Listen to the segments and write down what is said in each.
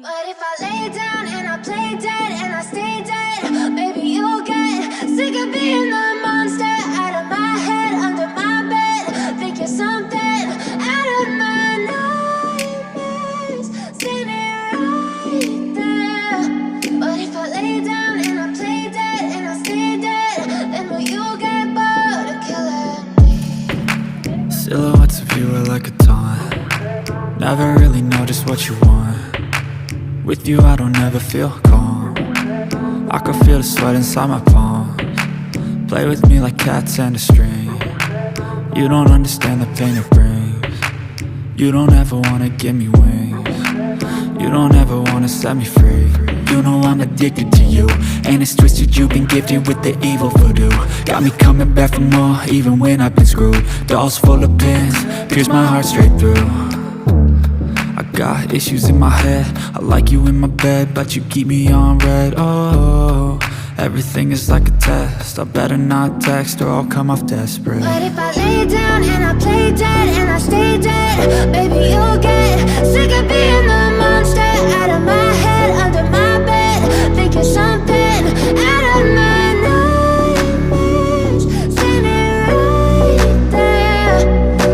But if I lay down and I play dead and I stay dead, baby, you'll get sick of being the monster out of my head, under my bed. Think you're something out of my nightmares, standing right there. But if I lay down and I play dead and I stay dead, then will you get bored of killing me? Silhouettes of you are like a taunt. Never really know just what you want. With you I don't ever feel calm. I can feel the sweat inside my palms. Play with me like cats and a string. You don't understand the pain it brings. You don't ever wanna give me wings. You don't ever wanna set me free. You know I'm addicted to you, and it's twisted, you've been gifted with the evil voodoo. Got me coming back for more, even when I've been screwed. Dolls full of pins, pierce my heart straight through. I got issues in my head, I like you in my bed, but you keep me on red. Oh, everything is like a test, I better not text or I'll come off desperate. But if I lay down and I play dead and I stay dead, baby, you'll get sick of being the monster out of my head, under my bed. Think you're something out of my nightmares, standing right there.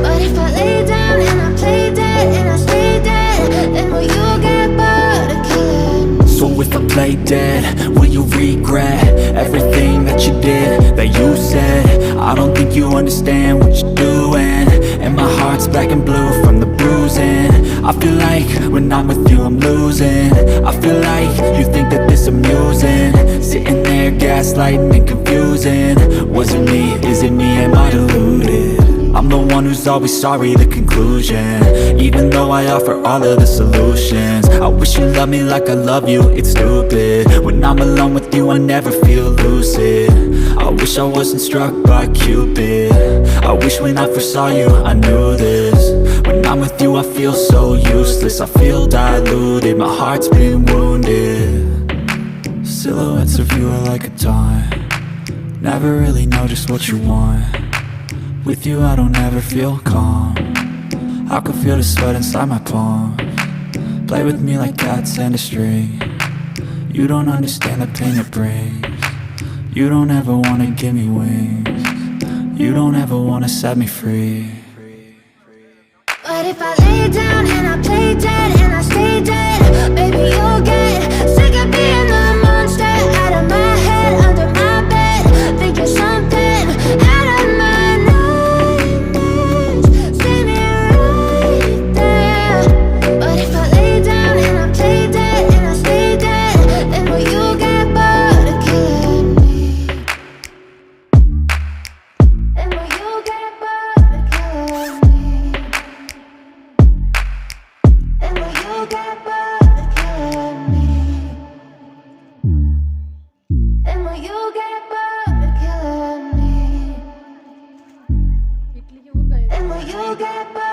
But if I lay down and I play dead and I stay dead, then will you get bored of killing me? So if I play dead, will you regret everything that you did, that you said? I don't think you understand what you're doing, and my heart's black and blue from the bruising. I feel like when I'm with you I'm losing. I feel like you think that this amusing, sitting there gaslighting and confusing. Was it me? Is it me? Am I deluded? I'm the one who's always sorry, the conclusion, even though I offer all of the solutions. I wish you loved me like I love you, it's stupid. When I'm alone with you I never feel lucid. I wish I wasn't struck by Cupid. I wish when I first saw you I knew this. When I'm with you I feel so useless, I feel diluted, my heart's been wounded. Silhouettes of you are like a taunt. Never really know just what you want. With you I don't ever feel calm. I can feel the sweat inside my palms. Play with me like cats and a string. You don't understand the pain it brings. You don't ever wanna give me wings. You don't ever wanna set me free. But if I lay down and I play dead and I stay dead, baby, you'll get sick of being the monster out of my head, under my bed. Think you're something out of my nightmares, standing right there. But if I lay down and I play dead and I stay dead, then will you get bored of killing me? Then will you get bored of killing me? And will you get bored of killing me? And will you get bored of killing me? And will you get bored?